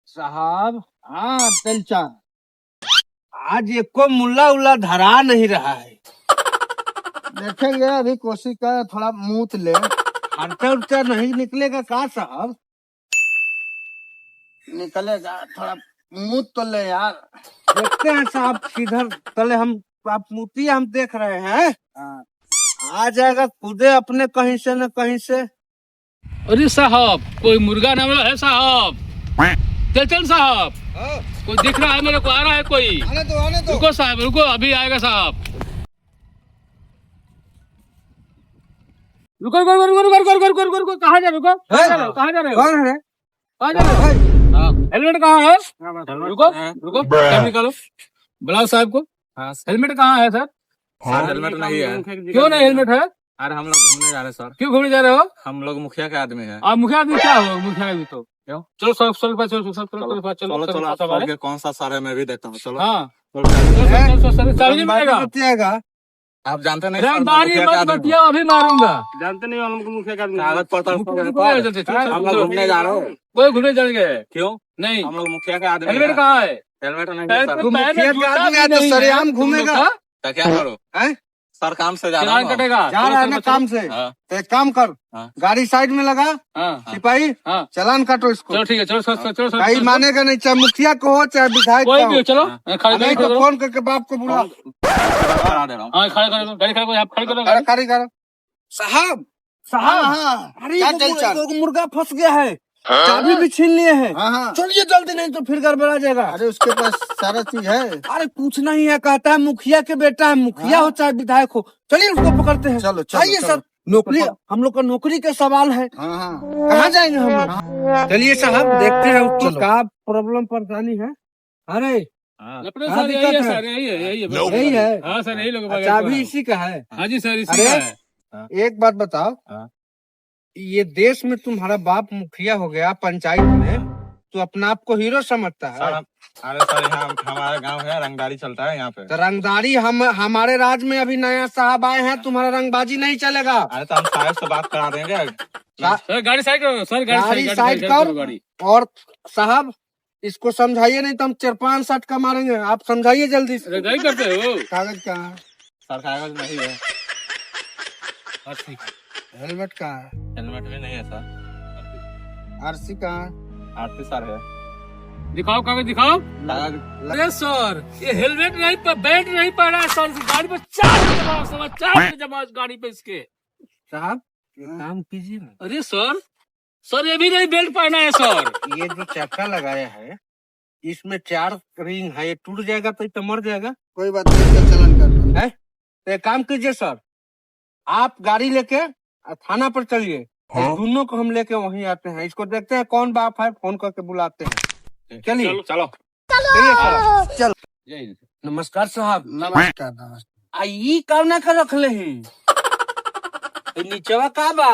साहब, हाँ तेलचा, आज एको मुल्ला उल्ला धरा नहीं रहा है। देखेंगे, अभी कोशिश कर, थोड़ा मूत ले। खर्चा उर्चा नहीं निकलेगा का साहब? निकलेगा, थोड़ा मूत तो ले यार। देखते हैं साहब, किधर तले हम आप मूर्ति हम देख रहे हैं। हाँ। आ जाएगा खुदे अपने कहीं से न कहीं से। अरे साहब, कोई मुर्गा नाम है साहब। चल चल साहब, कोई दिख रहा है मेरे को, आ रहा है कोई। आने दो। रुको साहब, रुको, अभी आएगा साहब। रुको रुको रुको रुको रुको रुको रुको रुको, कहाँ जा रहे हो? कहाँ जा रहे हो? कहाँ जा रहे हो? कौन है? कहाँ जा रहे हो? हेलमेट कहाँ है? रुको रुको, कैब निकालो, बुलाओ साहब को। हेलमेट कहाँ है सर? सर हेलमेट नहीं है। क्यों नहीं हेलमेट है? अरे हम लोग घूमने जा रहे हैं सर। क्यों घूमने जा रहे हो? हम लोग मुखिया के आदमी हैं। आप मुखिया आदमी क्या हो? मुखिया आदमी तो चलो सर, सर के पास चलो, सर के पास चलो, चलो सर चलो, के आप पास हमारे। सबके कौन सा सर है मैं भी देखता हूँ। चलो हाँ चलो, चलो, सर चाबी नहीं मिलेगा। बतियाएगा। आप जानते नहीं सर, मैं बारी मुखिया के मत आदमी हूँ। बतिया, अभी मारूंगा। जानते नहीं हम मुखिया का कागज पत्र रुको, मेरे रुको, पास। जल्दी, चलो, हम चलो, लोग घूमने जा रहे हो। कोई घूमने जाएंगे? क्यों? नहीं, हम लोग मुखिया के आदमी हेलमेट हैं। कहाँ है? हेलमेट नहीं है पैर सर। पे- पैर में मुखिया का जूता आदमी भी है तो नहीं सरेआम है, तुम लोग घूमेगा। का? तो क्या करो हैं? सर, काम से जा रहा चालान हूँ। कटेगा। जा चलो, रहा है सर, ना चलो। काम से। हाँ। तो एक काम कर, हाँ। गाड़ी साइड में लगा, हाँ सिपाही हाँ, चालान काटो इसको। चलो ठीक है, चलो सर, चलो सर, कहीं चलो, मानेगा नहीं, चाहे मुखिया को हो चाहे विधायक कोई का भी हो। हो, चलो हाँ। खड़े नहीं करो। तो फोन करके बाप को बुला। करा दे रहा हूँ। हाँ, खड़े करो, गाड़ी खड़े करो, आप खड़े करो अरे गाड़ी। खाली करो साहब। हाँ, अरे क्या एगो तेलचा? एगो मुर्गा फंस गया है, चाबी भी छीन लिए हैं। हाँ। चलिए जल्दी, नहीं तो फिर गड़बड़ा जाएगा। अरे उसके पास सारा चीज है। अरे कुछ नहीं है, कहता है मुखिया के बेटा है, मुखिया हो चाहे विधायक हो। चलिए उसको पकड़ते हैं। चलो, चलो, आइए चलो। सर, नौकरी, हम लोग का नौकरी का सवाल है। हाँ। कहाँ जाएंगे हम लोग? चलिए साहब, देखते हैं उसको चलो। क्या प्रॉब्लम परेशानी है। अरे लपटे हाँ, सर, यही दिक्कत है है। सर, यही है, यही है। यही है। हाँ सर, यही लोग चाबी इसी का है। हाँ जी सर, इसी अरे, का है। एक बात बताओ, हाँ। ये देश में तुम्हारा बाप मुखिया हो गया, पंचायत में तो अपना आप को हीरो समझता है। अरे सर, यहाँ हमारा गांव है, रंगदारी चलता है यहाँ पे। तो रंगदारी हमारे राज्य में अभी नया साहब आए हैं, तुम्हारा रंगबाजी नहीं चलेगा। अरे तो हम साहब से बात करा देंगे। सर गाड़ी साइड करो, सर गाड़ी साइड करो कर। गाड़ी। और साहब इसको समझाइए, नहीं तो हम 4-5 का मारेंगे। आप समझाइए जल्दी से। अरे गाड़ी करते हो? कागज कहाँ है? सर कागज नहीं है। हेलमेट कहाँ है? हेलमेट भी नहीं है सर। आरसी कहाँ है? आरती सर है। दिखाओ कागज, दिखाओ। कागज अरे सर, ये हेलमेट नहीं पर बेल्ट नहीं पड़ा है सर, गाड़ी पे 4 जमा गाड़ी पे इसके। साहब ये काम कीजिए ना। अरे सर ये भी नहीं बेल्ट पहना है सर। ये जो चक्का लगाया है, इसमें 4 रिंग है, ये टूट जाएगा तो मर जाएगा। कोई बात नहीं, इसका चलन कर दो। है तो एक काम कीजिए सर, आप गाड़ी लेके थाना पर चलिए। इस दोनों को हम लेके वहीं आते हैं, इसको देखते हैं कौन बाप है, फोन करके बुलाते हैं। चलिए चलो। चलिए सर। चल, जय हिंद। नमस्कार साहब। नमस्कार। आई कावना का रखले हैं? नीचवा का बा?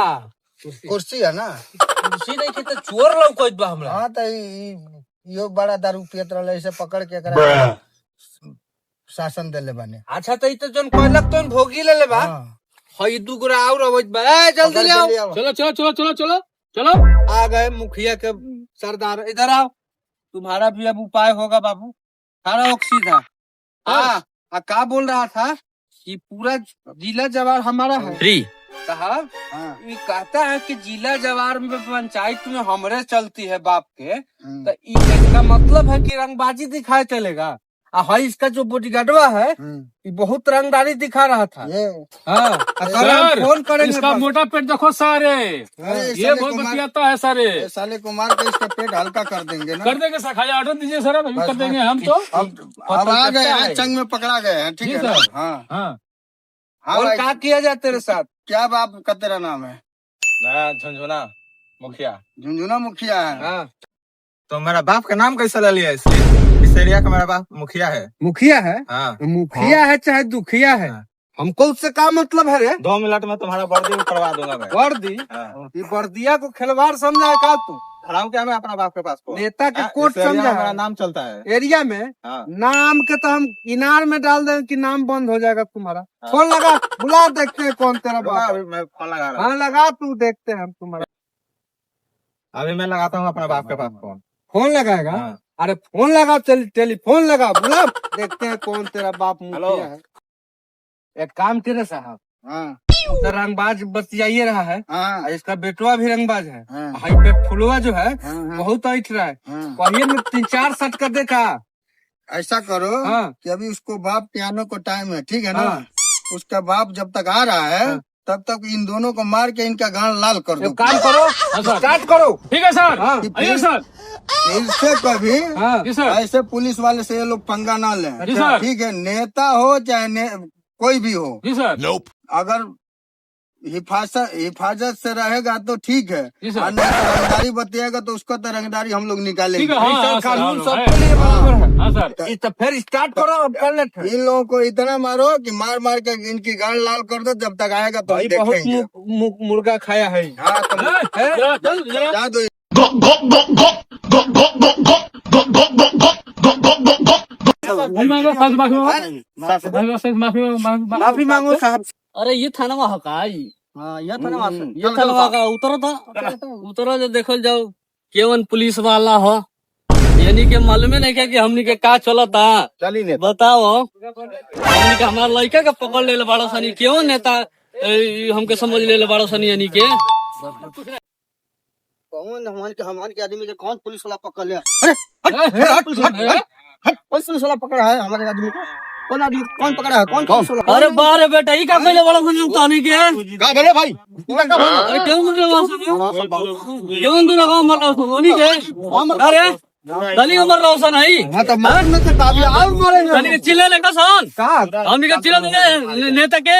कुर्सी है ना? कुर्सी नहीं के तो चोर लौकत बा हमरा। हाँ तो यो बड़ा दारू पियत रहा, इसे पकड़ के एकरा शासन देले बने। अच्छा तो इतो जन कहलक तो भोगी ले बा। हाँ। हई दुगरा और अवैत बा। ए जल्दी ले आओ। चलो चलो चलो चलो चलो चलो। आ गए मुखिया के सरदार, इधर आओ। तुम्हारा भी अब उपाय होगा बाबू। खड़ा हो सीधा। क्या बोल रहा था कि पूरा जिला जवार हमारा है साहब। हाँ। ये कहता है कि जिला जवार में पंचायत में हमरे चलती है बाप के। हम्म। तो इसका मतलब है कि रंगबाजी दिखाए चलेगा। हाई इसका जो बॉडीगार्डवा है, ये बहुत रंगदारी दिखा रहा था। ये हाँ, अगर हम सर, फोन करेंगे इसका बस। मोटा पेट देखो सारे, अरे ये साले बहुत को मार- बतियाता है सारे। ये साले को मार के इसका पेट हल्का कर देंगे ना। कर देंगे सर, खाली ऑर्डर दीजिए सर, अभी बस, कर देंगे बस। हम तो। अब आ गए हैं, चंग में पकड़ा गए हैं, ठीक जी है ना? सर। हाँ। हाँ हाँ और भाई, क्या किया जाए तेरे साथ? क्या बाप का तेरा नाम है? नया झुंझुना मुखिया। झुंझुना मुखिया है। हाँ, तो मेरा बाप का नाम कैसे ले लिया इसलिए? इस एरिया का मेरा बाप मुखिया है। मुखिया है। हाँ। मुखिया है चाहे दुखिया है, हाँ। हमको उससे क्या मतलब है रे? 2 मिनट में तुम्हारा वर्दी भी करवा दूंगा मैं। वर्दी? हाँ। ये वर्दिया को खिलवाड़ समझा है का तू? खड़ा हूँ क्या मैं अपना बाप के पास को? नेता के हाँ, कोट इस एरिया समझा में है? मेरा नाम चलता है। एरिया में हाँ। नाम के तो हम इनार में डाल दें कि नाम बंद हो जाएगा तुम्हारा। हाँ। फोन लगा, बुला, देखते हैं कौन तेरा रुका, बाप। अभी मैं फोन लगा रहा हूँ। हाँ लगा, तू देखते हैं हम तुम्हारा। अभी मैं लगाता हूँ अपना बाप के पास फोन। फोन लगाएगा? हाँ। अरे फोन लगा, टेलीफोन लगा, बुला, देखते हैं कौन तेरा बाप मुखिया है। एक काम करे साहब, हाँ तो रंगबाज बतियाइए रहा है, हाँ और इसका बेटवा भी रंगबाज है। हाँ। हाई पे फुलवा जो है हाँ। बहुत ऐठ रहा है, हाँ। कहिए में 3-4 सट कर देखा। ऐसा करो हाँ। कि अभी उसको बाप के आने को टाइम है, ठीक है ना? हाँ। उसका बाप जब तक आ रहा है हाँ। तब तक इन दोनों को मार के इनका गांड लाल कर दो। एक काम करो, स्टार्ट करो। ठीक है सर। हाँ। आइए सर। इससे कभी हाँ। जी सर। ऐसे पुलिस वाले से ये लोग पंगा ना लें। जी सर। ठीक है, नेता हो चाहे कोई भी हो, जी सर। अगर हिफाजत से रहेगा तो ठीक है, जी सर। और नहीं तो रंगदारी बतिएगा तो उसका तो रंगदारी हम लोग निकालेंगे। ठीक है, हाँ, ऐसा हाँ, सर, कानून हाँ, सबके लिए बराबर है। हाँ सर। तो इस तो फिर स्टार्ट करो, अब कर लेते हैं। इन लोगों को इतना मारो कि मार मार के इनकी गांड लाल कर दो, जब तक आएगा तो हम भाई बहुत देखेंगे। मुर्गा खाया है। हाँ तो जरा, जरा। जा दो। माफी मांगो साहब। अरे ये थाना हकाई। हाँ ये थाना चलो, ये थाना का उतरो था उतरो जो देखो जाओ केवन पुलिस वाला हो, यानी के मालूम नहीं क्या कि हमनी के का चलता। चली ने बताओ, हमनी के हमारा लड़का के पकड़ ले बाड़ो सनी, केवन नेता हमके समझ ले बाड़ो सनी, यानी के कौन हमारे के आदमी के कौन पुलिस वाला पकड़ लिया? कौन पुलिस वाला पकड़ा है हमारे आदमी को? कौन आदमी कौन पकड़ा है? कौन पुलिस वाला? अरे बारे बेटा ही का पहले बाड़ो सनी उतानी के। का बोले भाई? अरे क्यों दूर का मर सोनी के? अरे दली उमर रोशन है। हाँ तो मारने से काफी और मारेंगे। दली के चिल्ले लगा सन कहा हमनी के चिल्ला देंगे नेता के।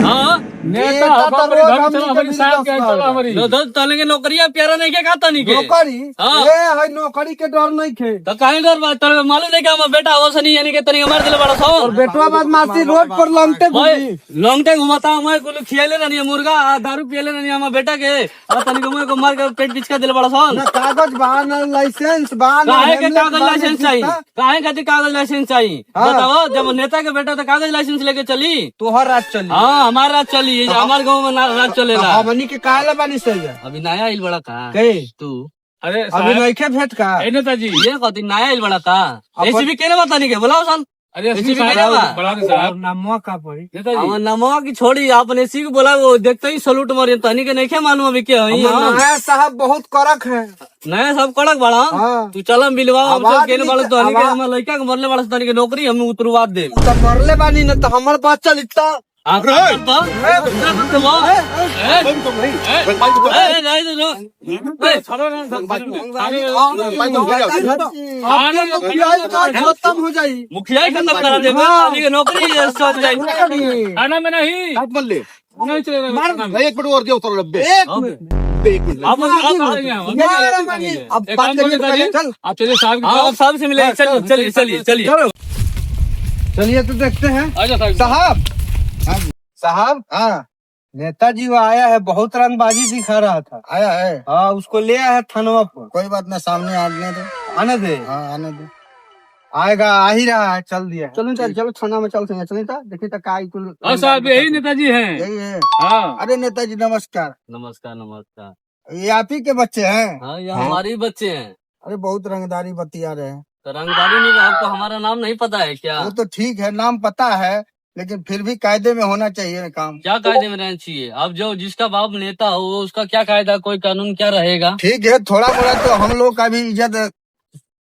हाँ नेता हमारी साहब के चलो हमारी दो तले के नौकरिया प्यारा नहीं के खाता नहीं के। नौकरी? हाँ। ये है नौकरी के डर नहीं थे। तो काहे डर बात तो मालूम नहीं क्या बेटा हो सनी, यानी के तनी मार दिले बड़ा सो। और बेटवा बदमाशी रोड पर लंगटे भाई घूमी। लॉन्ग घुमाता मैं कुल खियाले नहीं है मुर्गा, दारू पियले नहीं हमारे बेटा के, और तनी को मार के पेट पिचका दिले बड़ा सो। ना कागज बा, ना लाइसेंस बा, ना काहे के हेलमेट कागज बा, लाइसेंस ना चाहिए? जूता। काहे खातिर कागज लाइसेंस चाहिए? हाँ। बताओ, जब नेता के बेटा तो कागज लाइसेंस लेके चली। तोहर राज चली। हाँ हमारा राज चली, हमारे गाँव में राज चलेला। हमनी के काहे बानी सही है? अभी नया आइल बड़ा का के तू? अरे अभी नहीं के भेंट का। नेताजी ये कहती नया आइल बड़ा का एसीबी केने बता नहीं के बुलाओ सन। अरे एसीबी साहब, केने बा? बड़ा दे साहब नामवा का पड़ी। नेताजी हमार नमवा की छोड़ी आप एसी को बोला, वो देखते ही सलूट मारे, तनी के नहीं के मालूम अभी क्या है। नया साहब बहुत कड़क है। नया सब कड़क बड़ा। हाँ। तू चल मिलवा आवाज केने बड़ा, तो आवाज- हमारे लड़का के मरले बड़ा तनी के नौकरी हम उतरवा दे। तो मरले बानी न तो हमार बात चलता। खत्म हो जाई। मुखिया ही खत्म करा देगा, तनी के नौकरी सोच जाए। खाना में नहीं नहीं चलेगा एक मिनट और दियो तो लब्बे। अब अब एक बात काम करिए, करिए, चल आप चलिए साहब के हाँ पास। आप साहब से मिले, चलिए चलिए चलिए चलिए। चलो चलिए तो देखते हैं। आजा साहब। साहब साहब हाँ नेताजी वो आया है, बहुत रंगबाजी दिखा रहा था। आया है, हाँ उसको ले आया है थानवा पर। कोई बात ना, सामने आने दो। आने दे, हाँ आने दो। आएगा, आ ही रहा है, चल दिया है। चलो चलो थाना में चलते हैं, चलिए देखिए तो का हाँ साहब यही नेताजी हैं। यही है। हाँ अरे नेताजी नमस्कार, नमस्कार नमस्कार। ये आप ही के बच्चे हैं? हाँ ये हमारे ही बच्चे हैं। अरे बहुत रंगदारी बतिया रहे हैं। तो रंगदारी नहीं, आपको हमारा नाम नहीं पता है क्या? वो तो ठीक है, नाम पता है, लेकिन फिर भी कायदे में होना चाहिए काम। क्या कायदे में रहना चाहिए? अब जो जिसका बाप नेता हो उसका क्या कायदा, कोई कानून क्या रहेगा? ठीक है, थोड़ा मोड़ा तो हम लोग का भी इज्जत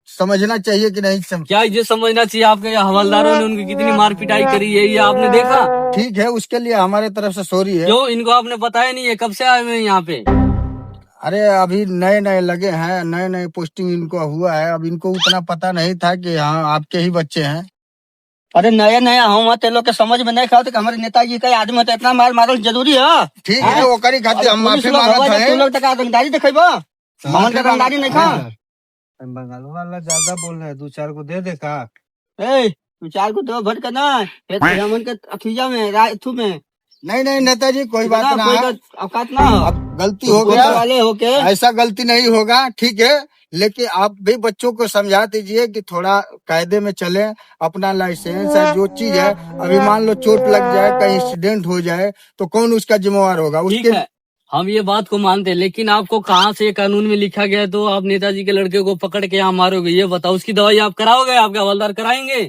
समझना चाहिए कि नहीं क्या ये समझना चाहिए? आपके हवलदारों ने उनकी कितनी मार पिटाई करी है, ये आपने देखा? ठीक है, उसके लिए हमारे तरफ से सॉरी है। क्यों इनको आपने बताया नहीं है? कब से आए हुए हैं यहाँ पे? अरे अभी नए नए लगे हैं, नए नए पोस्टिंग इनको हुआ है, अब इनको उतना पता नहीं था कि हाँ आपके ही बच्चे हैं। अरे नया नया हम ते लोग के समझ में नहीं खाते कि हमारे नेताजी का आदमी तो इतना मार मारल जरूरी है। ठीक है, वो करी खातिर हम माफी मांगत तू हैं। लोग तक रंगदारी दिखेबा, हमन के रंगदारी नहीं खा। बंगाल वाला ज्यादा बोल रहा है, 2-4 को दे दे का। ए तू चार को दो भटका ना, हमन के अखिया में रायथू में नहीं नहीं नेताजी, कोई बात ना कोई है। का औकात ना हो। अब गलती हो गोला गया, वाले होके ऐसा गलती नहीं होगा, ठीक है। लेकिन आप भी बच्चों को समझा दीजिए कि थोड़ा कायदे में चले, अपना लाइसेंस है, जो चीज है। अभी मान लो चोट लग जाए, कहीं एक्सीडेंट हो जाए तो कौन उसका जिम्मेवार होगा? ठीक उसके है, हम ये बात को मानते हैं, लेकिन आपको कहाँ से ये कानून में लिखा गया है तो आप नेताजी के लड़के को पकड़ के यहाँ मारोगे? ये बताओ, उसकी दवाई आप कराओगे? आपके हवलदार कराएंगे?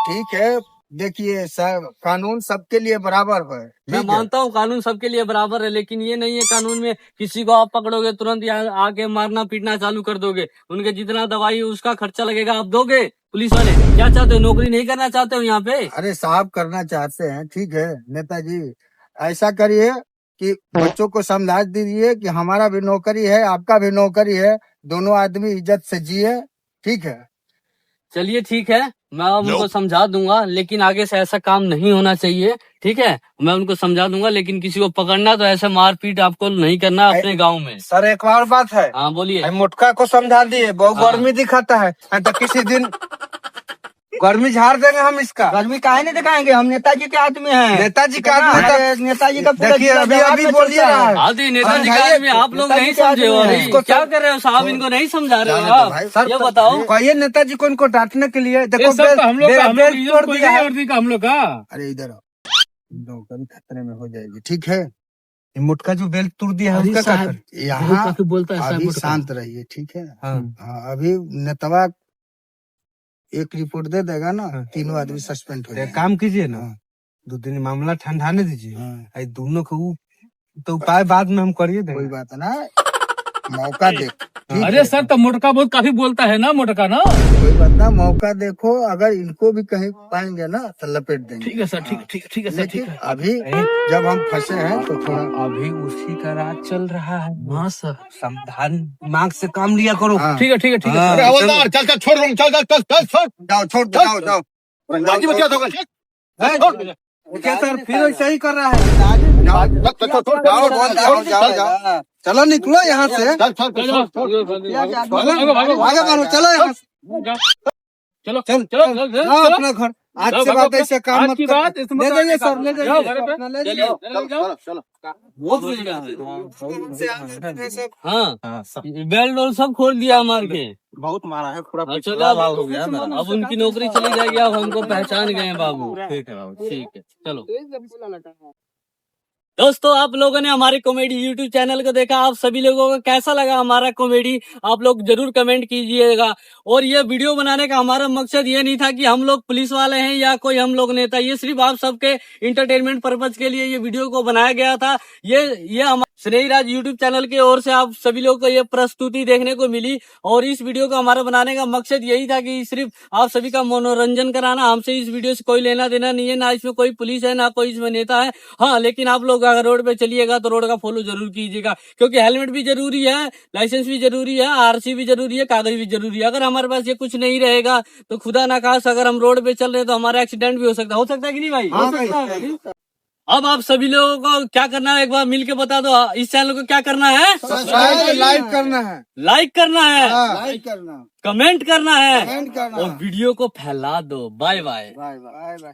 ठीक है, देखिए सर, कानून सबके लिए बराबर है। मैं ठीक है? मानता हूँ कानून सबके लिए बराबर है, लेकिन ये नहीं है कानून में किसी को आप पकड़ोगे तुरंत यहाँ आके मारना पीटना चालू कर दोगे। उनके जितना दवाई उसका खर्चा लगेगा आप दोगे? पुलिस वाले क्या चाहते हो? नौकरी नहीं करना चाहते हो यहाँ पे? अरे साहब, करना चाहते हैं, ठीक है नेताजी, ऐसा करिए कि बच्चों को समझा दीजिए कि हमारा भी नौकरी है, आपका भी नौकरी है, दोनों आदमी इज्जत से जिए। ठीक है? चलिए ठीक है, मैं अब उनको समझा दूंगा, लेकिन आगे से ऐसा काम नहीं होना चाहिए। ठीक है, मैं उनको समझा दूंगा, लेकिन किसी को पकड़ना तो ऐसे मारपीट आपको नहीं करना अपने गांव में। सर एक और बात है, हाँ बोलिए। मोटका को समझा दिए, बहुत हाँ। गर्मी दिखाता है, तो किसी दिन गर्मी झाड़ देंगे हम इसका। गर्मी काहे नहीं दिखाएंगे, हम नेताजी के आदमी हैं। नेताजी का आदमी अरे, नेताजी का पूरा देखिए, जिला अभी जवाब अभी में बोलिए चलता रहा है। है। आदि नेताजी समझाइए, का आदमी आप लोग नेताजी नहीं के समझे हो आदमी अभी। हैं। इसको क्या कर रहे हो साहब? इनको नहीं समझा रहे हो जाने दो आप? भाई। ये बताओ। कहिए नेताजी को इनको डांटने के लिए। ये देखो सब तो हम लोग का, हम लोग बेल्ट इज्जत तोड़ कोई दिया नहीं है। वर्दी का हम लोग का। अरे इधर आओ, नौकरी खतरे में हो जाएगी। ठीक है? ये मोटका जो बेल्ट तोड़ दिया है अरे उसका क्या साहब, कर? यहाँ काफी बोलता है साहब अभी मोटका। शांत रहिए। ठीक है? हाँ। हाँ, अभी नेतवा एक रिपोर्ट दे देगा ना, हाँ। तीनों आदमी सस्पेंड हो एक जाएंगे। काम कीजिए ना, हाँ। 2 दिन मामला ठंडाने दीजिए। हाँ। आई दोनों को तो उपाय बाद में हम करिए कोई देंगे। बात ना, मौका दे। ठीक अरे है? सर, तो मोटका बहुत काफी बोलता है ना, मोटका ना। कोई बात ना, मौका देखो, अगर इनको भी कहीं पाएंगे ना तो लपेट देंगे। ठीक है सर, ठीक है, ठीक है, ठीक है सर, ठीक लेकिन है। अभी जब हम फंसे हैं तो थोड़ा अभी उसी का राज चल रहा है। हाँ सर। सावधान, दिमाग से काम लिया करो। हाँ। ठीक है, ठीक है, ठीक है हाँ। सर। अरे हवलदार, चल चल छोड़ चल चल चल चल छोड़। जाओ, छोड़ दो, जाओ जाओ राजी में क्या होगा? चल क्या सर फिर ऐसा ही कर रहा है? जाओ, चल चल छोड़। जाओ, जाओ, जाओ, जाओ। चलो निकलो यहाँ से। चल चल चलो, चल चलो, भागो, भागो, भागो, भागो, चलो यहाँ से। चलो, चल, चलो, चल, चलो, जाओ चलो। अपना घर। आज जाओ, से भागो, बात ऐसे काम आज मत की करो। बात इसमें ले तो जाइए आगे सर, ले जाओ, जाइए घर पे। अपना ले चलिए, जाइए। चलो, जाओ। चलो वो भूल गया है। से आने देने से- हाँ, बेल्ट और सब खोल दिया मार के। बहुत मारा है पूरा। हाँ, चलो अब हो गया मेरा। अब उनकी नौकरी चली जाएगी। अब हमको पहचान गए हैं बाबू। ठीक है बाबू। ठीक है, चलो। दोस्तों, आप लोगों ने हमारे कॉमेडी यूट्यूब चैनल को देखा, आप सभी लोगों को कैसा लगा हमारा कॉमेडी? आप लोग जरूर कमेंट कीजिएगा। और ये वीडियो बनाने का हमारा मकसद ये नहीं था कि हम लोग पुलिस वाले हैं या कोई हम लोग नेता, ये सिर्फ आप सबके इंटरटेनमेंट पर्पज के लिए ये वीडियो को बनाया गया था। ये हमारे स्नेही राज यूट्यूब चैनल की ओर से आप सभी लोगों को ये प्रस्तुति देखने को मिली। और इस वीडियो को हमारा बनाने का मकसद यही था कि सिर्फ आप सभी का मनोरंजन कराना। हमसे इस वीडियो से कोई लेना देना नहीं है, ना इसमें कोई पुलिस है, ना कोई इसमें नेता है। हाँ, लेकिन आप लोग अगर रोड पे चलिएगा तो रोड का फॉलो जरूर कीजिएगा, क्योंकि हेलमेट भी जरूरी है, लाइसेंस भी जरूरी है, आरसी भी जरूरी है, कागज भी जरूरी है। अगर हमारे पास ये कुछ नहीं रहेगा तो खुदा ना खास अगर हम रोड पे चल रहे हैं तो हमारा एक्सीडेंट भी हो सकता है कि नहीं भाई? हाँ भाई। अब आप सभी लोगों को क्या करना है एक बार मिल के बता दो। इस चैनल को क्या करना है? सब्सक्राइब, लाइक करना है। लाइक करना है, लाइक करना, कमेंट करना है, कमेंट करना। और वीडियो को फैला दो। Bye bye. Bye bye.